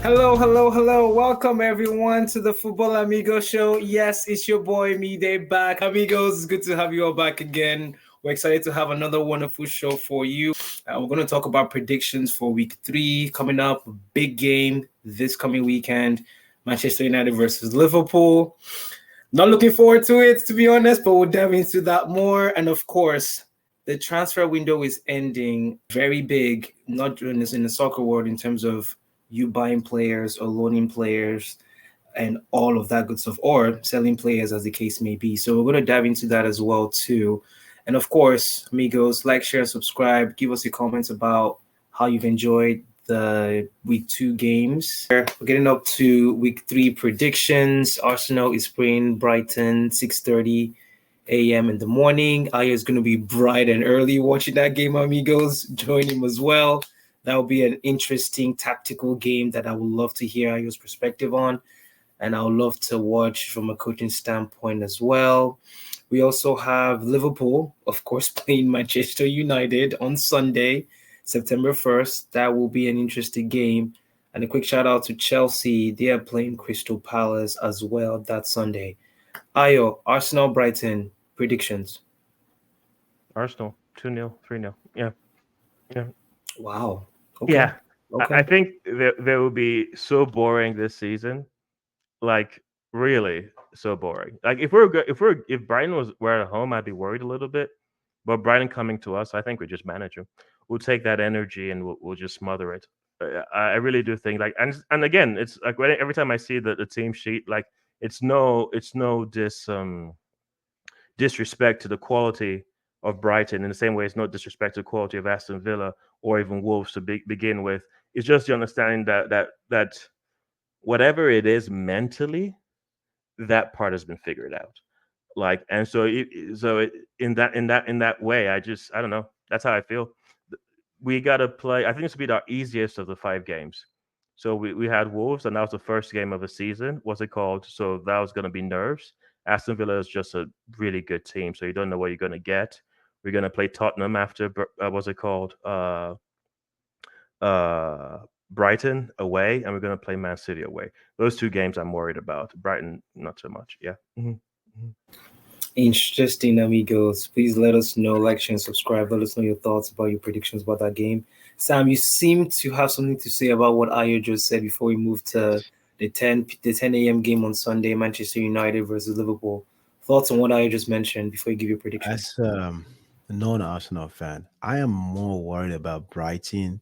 Hello, hello, hello. Welcome everyone to the Football Amigos show. Yes, it's your boy Me back. Amigos, it's good to have you all back again. We're excited to have another wonderful show for you. We're going to talk about predictions for week 3 coming up. Big game this coming weekend. Manchester United versus Liverpool. Not looking forward to it, to be honest, but we'll dive into that more. And of course, the transfer window is ending very big, not in the soccer world in terms of you buying players or loaning players and all of that good stuff, or selling players as the case may be. So we're going to dive into that as well too. And of course, amigos, like, share, and subscribe. Give us your comments about how you've enjoyed the week 2 games. We're getting up to week 3 predictions. Arsenal is playing Brighton 6:30 a.m. in the morning. Aya is going to be bright and early watching that game, amigos. Join him as well. That will be an interesting tactical game that I would love to hear Ayo's perspective on. And I would love to watch from a coaching standpoint as well. We also have Liverpool, of course, playing Manchester United on Sunday, September 1st. That will be an interesting game. And a quick shout out to Chelsea. They are playing Crystal Palace as well that Sunday. Ayo, Arsenal, Brighton, predictions. Arsenal 2-0, 3-0. Yeah. Wow. Okay. Yeah. Okay. I think they will be so boring this season. Like really so boring. Like if Brighton were at home, I'd be worried a little bit. But Brighton coming to us, I think we just manage them. We'll take that energy and we'll just smother it. I really do think and again, it's like every time I see the team sheet, like it's no disrespect to the quality of Brighton in the same way it's no disrespect to the quality of Aston Villa or even Wolves to begin with. It's just the understanding that whatever it is mentally, that part has been figured out. Like, and so in that way, I don't know. That's how I feel. We got to play. I think this will be our easiest of the 5 games. So we had Wolves, and that was the first game of the season. What's it called? So that was going to be nerves. Aston Villa is just a really good team, so you don't know what you're going to get. We're going to play Tottenham after what's it called? Brighton away, and we're going to play Man City away. Those 2 games I'm worried about. Brighton, not so much. Yeah. Interesting, amigos. Please let us know, like, share, and subscribe. Let us know your thoughts about your predictions about that game. Sam, you seem to have something to say about what Ayo just said before we move to the 10 a.m. game on Sunday, Manchester United versus Liverpool. Thoughts on what Ayo just mentioned before you give your prediction? As a non-Arsenal fan, I am more worried about Brighton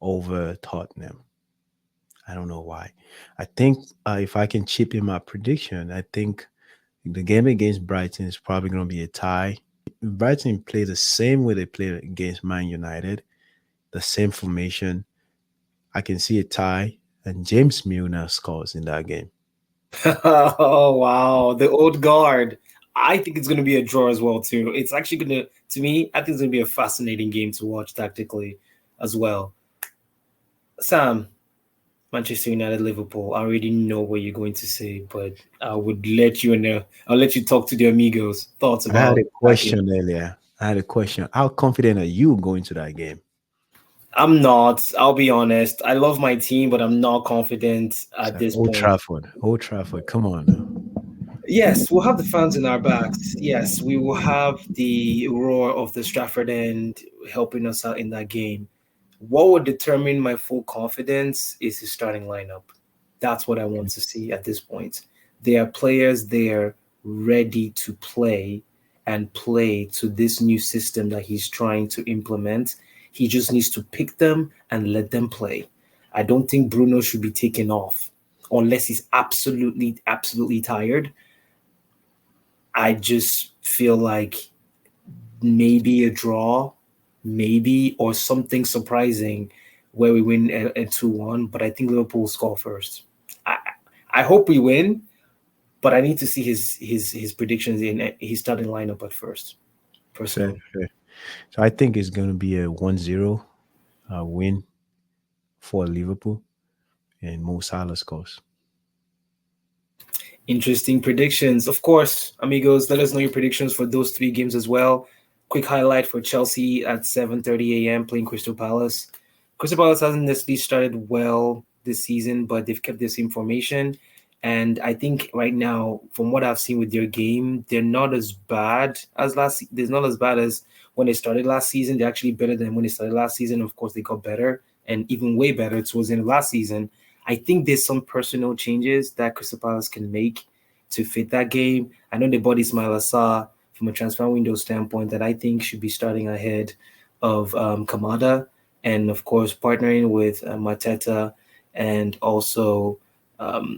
over Tottenham. I don't know why. I think if I can chip in my prediction, I think the game against Brighton is probably going to be a tie. If Brighton play the same way they played against Man United, the same formation, I can see a tie, and James Milner scores in that game. Oh, wow. The old guard. I think it's going to be a draw as well, too. It's actually going to me, I think it's going to be a fascinating game to watch tactically as well. Sam, Manchester United, Liverpool. I already know what you're going to say, but I would let you know. I'll let you talk to the amigos. Thoughts I had about a question earlier. I had a question. How confident are you going to that game? I'm not. I'll be honest. I love my team, but I'm not confident at this Old point. Trafford. Old Trafford. Come on now. Yes, we'll have the fans in our backs. Yes, we will have the roar of the Stratford End helping us out in that game. What would determine my full confidence is the starting lineup. That's what I want to see at this point. There are players there ready to play and play to this new system that he's trying to implement. He just needs to pick them and let them play. I don't think Bruno should be taken off unless he's absolutely, absolutely tired. I just feel like maybe a draw, maybe, or something surprising where we win a 2-1. But I think Liverpool will score first. I hope we win, but I need to see his predictions in his starting lineup at first. Personally. Fair. So I think it's going to be a 1-0 win for Liverpool, and Mo Salah scores. Interesting predictions. Of course, amigos, let us know your predictions for those 3 games as well. Quick highlight for Chelsea at 7:30 a.m. playing Crystal Palace. Crystal Palace hasn't necessarily started well this season, but they've kept this information. And I think right now, from what I've seen with their game, they're not as bad as They're not as bad as when they started last season. They're actually better than when they started last season. Of course, they got better and even way better towards the end of last season. I think there's some personal changes that Crystal Palace can make to fit that game. I know they bought Ismail Assar from a transfer window standpoint that I think should be starting ahead of Kamada, and of course partnering with Mateta and also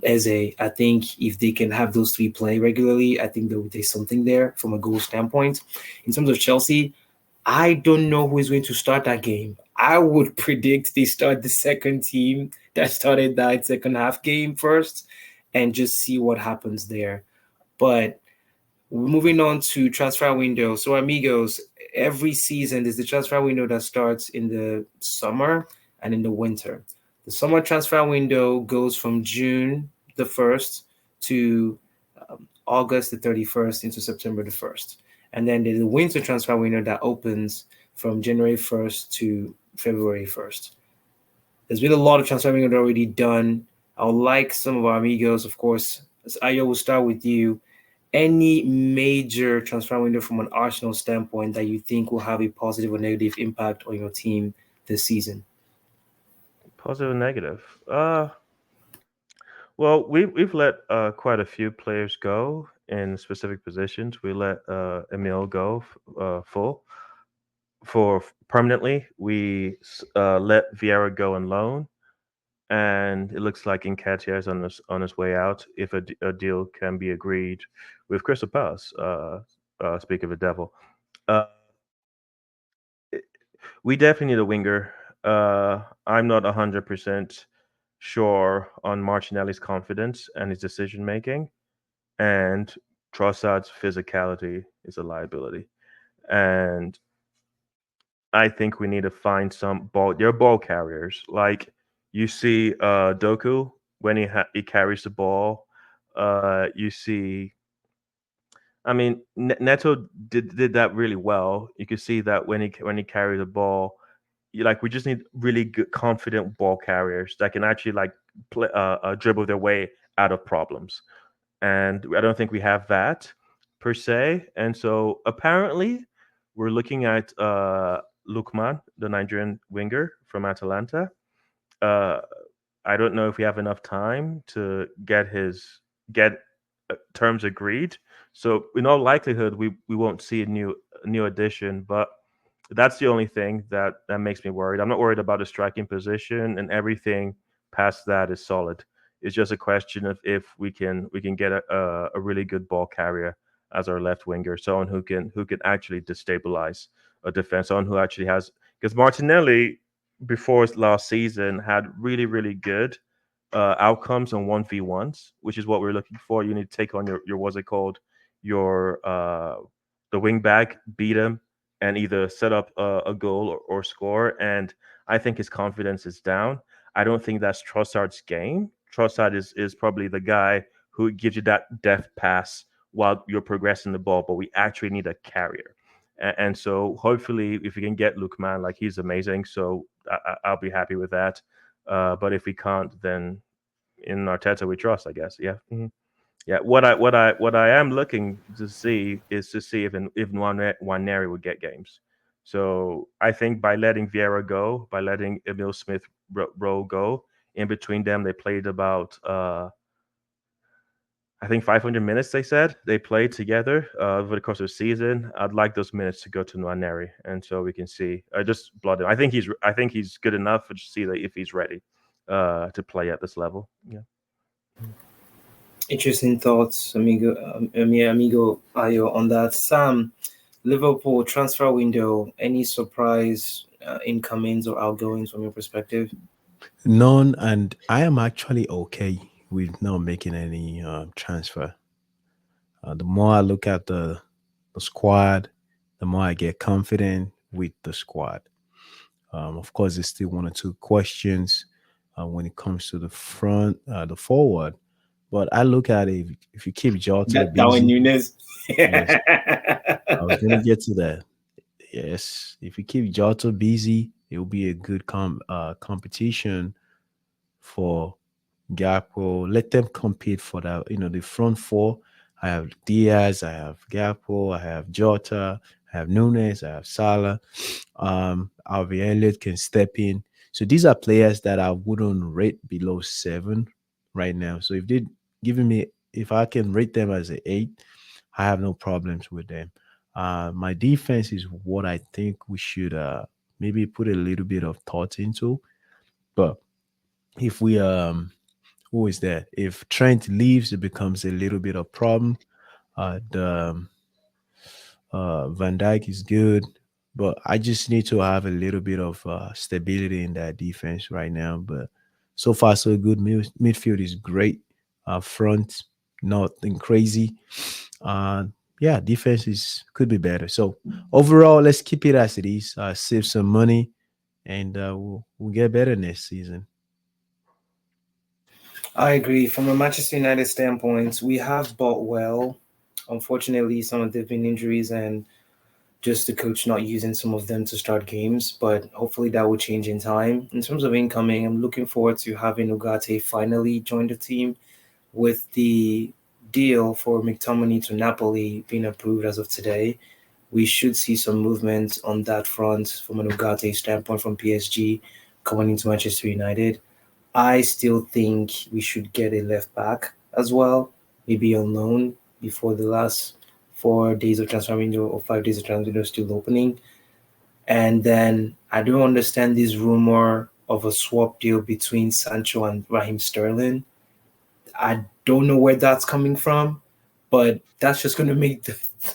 Eze. I think if they can have those three play regularly, I think there's something there from a goal standpoint. In terms of Chelsea, I don't know who is going to start that game. I would predict they start the second team that started that second half game first and just see what happens there. But moving on to transfer window. So, amigos, every season there's the transfer window that starts in the summer and in the winter. The summer transfer window goes from June the 1st to August the 31st into September the 1st. And then there's a winter transfer window that opens from January 1st to February 1st. There's been a lot of transfer window already done. I would like some of our amigos, of course. As Ayo, will start with you. Any major transfer window from an Arsenal standpoint that you think will have a positive or negative impact on your team this season? Positive and negative. Well, we've let quite a few players go in specific positions. We let Emil go full for permanently. We let Vieira go on loan, and it looks like Nketiah is on his way out if a deal can be agreed with Crystal Palace. Speak of the devil, uh, we definitely need a winger. I'm not 100% sure on Martinelli's confidence and his decision making, and Trossard's physicality is a liability. And I think we need to find some ball. They're ball carriers. Like you see, Doku when he carries the ball. You see, I mean, Neto did that really well. You could see that when he carried the ball, we just need really good, confident ball carriers that can actually play, dribble their way out of problems. And I don't think we have that per se. And so apparently, we're looking at Lukman, the Nigerian winger from Atalanta. Uh, I don't know if we have enough time to get terms agreed. So in all likelihood, we won't see a new addition. But that's the only thing that makes me worried. I'm not worried about the striking position, and everything past that is solid. It's just a question of if we can get a really good ball carrier as our left winger, someone who can actually destabilize a defense, someone who actually has, because Martinelli before last season had really good outcomes on 1v1s, which is what we're looking for. You need to take on your what's it called, your the wing back, beat him, and either set up a goal or score. And I think his confidence is down. I don't think that's Trossard's game. Trossard is probably the guy who gives you that depth pass while you're progressing the ball, but we actually need a carrier. And so hopefully, if we can get Lukman, like he's amazing, so I'll be happy with that. But if we can't, then in Arteta we trust, I guess. Yeah. Yeah. What I am looking to see is to see if Nwaneri would get games. So I think by letting Vieira go, by letting Emil Smith Rowe go, in between them they played about I think 500 minutes. They said they played together over the course of the season. I'd like those minutes to go to Nwaneri, and so we can see. Just blood him. I think he's good enough to see that if he's ready to play at this level. Yeah. Interesting thoughts, amigo. Amigo Ayo, on that. Sam, Liverpool transfer window. Any surprise incomings or outgoings from your perspective? None, and I am actually okay with not making any transfer. The more I look at the squad, the more I get confident with the squad. Of course, there's still one or two questions when it comes to the front, the forward. But I look at it, if you keep Jota That Darwin busy, Nunes. yes, I was gonna get to that. Yes, if you keep Jota busy, it will be a good competition for Gakpo. Let them compete for that. The front four. I have Diaz, I have Gakpo, I have Jota, I have Nunes, I have Salah. Alvin Elliott can step in. So these are players that I wouldn't rate below 7 right now. So if they giving me, if I can rate them as an 8, I have no problems with them. My defense is what I think we should maybe put a little bit of thought into. But if we who is that? If Trent leaves, it becomes a little bit of problem. The Van Dyke is good, but I just need to have a little bit of stability in that defense right now. But so far, so good. Midfield is great. Front, nothing crazy. Uh, yeah, defense is could be better. So overall, let's keep it as it is. Save some money, and we'll get better next season. I agree. From a Manchester United standpoint, we have bought well. Unfortunately, some of there have been injuries and just the coach not using some of them to start games, but hopefully that will change in time. In terms of incoming, I'm looking forward to having Ugarte finally join the team with the deal for McTominay to Napoli being approved as of today. We should see some movement on that front from an Ugarte standpoint from PSG coming into Manchester United. I still think we should get a left back as well, maybe on loan before the last 4 days of transfer window or 5 days of transfer window still opening. And then I don't understand this rumor of a swap deal between Sancho and Raheem Sterling. I don't know where that's coming from, but that's just going to make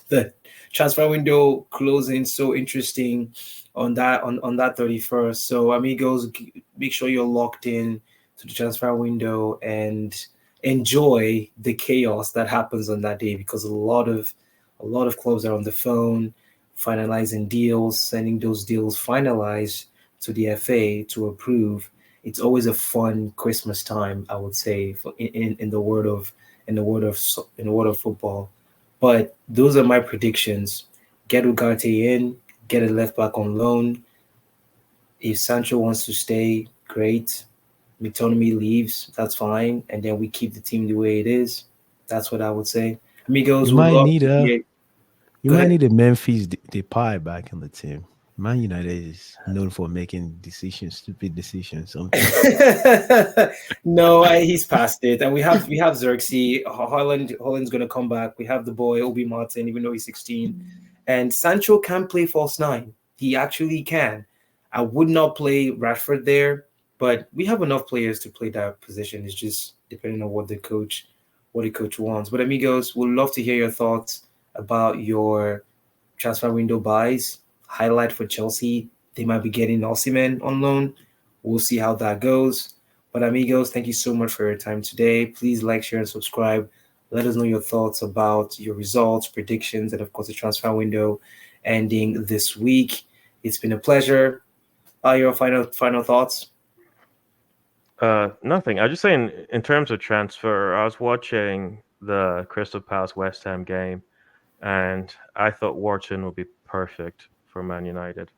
the transfer window closing so interesting on that 31st. So amigos, make sure you're locked in to the transfer window and enjoy the chaos that happens on that day because a lot of clubs are on the phone finalizing deals, sending those deals finalized to the FA to approve. It's always a fun Christmas time, I would say, in the word of in the world of football. But those are my predictions. Get Ugarte in, get a left back on loan. If Sancho wants to stay, great. McTominay leaves, that's fine, and then we keep the team the way it is. That's what I would say. You Amigos would might love need to a hear. You Go might ahead. need a Memphis Depay back in the team. Man United is known for making decisions, stupid decisions sometimes. No, he's past it, and we have Xerxes. Holland's gonna come back. We have the boy Obi Martin, even though he's 16, and Sancho can play false nine. He actually can. I would not play Rashford there, but we have enough players to play that position. It's just depending on what the coach wants. But amigos, we'd love to hear your thoughts about your transfer window buys. Highlight for Chelsea, they might be getting Osimhen on loan. We'll see how that goes. But amigos, thank you so much for your time today. Please like, share, and subscribe. Let us know your thoughts about your results, predictions, and of course the transfer window ending this week. It's been a pleasure. Your final thoughts? Nothing. I was just saying, in terms of transfer, I was watching the Crystal Palace West Ham game, and I thought Wharton would be perfect for Man United.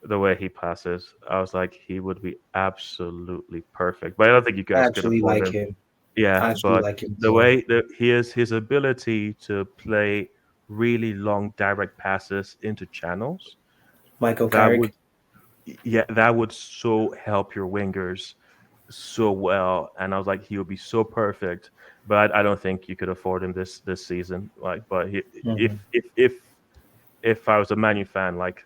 The way he passes, I was like, he would be absolutely perfect. But I don't think you I guys could actually afford like him. him. Yeah, I actually but like him as the well. way that his ability to play really long direct passes into channels, Michael that would Carrick. yeah, that would so help your wingers so well. And I was like, he would be so perfect. But I don't think you could afford him this season. Like, but Mhm. if I was a Manu fan, like,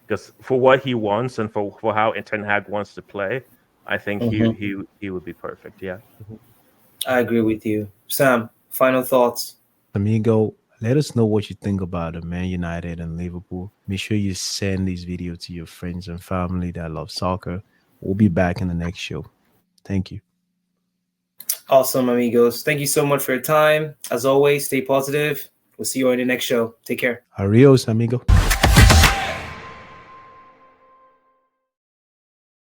because for what he wants and for how Ten Hag wants to play, I think Mhm. he would be perfect. Yeah. Mhm. I agree with you. Sam, final thoughts. Amigo, let us know what you think about the Man United and Liverpool. Make sure you send this video to your friends and family that love soccer. We'll be back in the next show. Thank you. Awesome, amigos. Thank you so much for your time. As always, stay positive. We'll see you on the next show. Take care. Adios, amigo.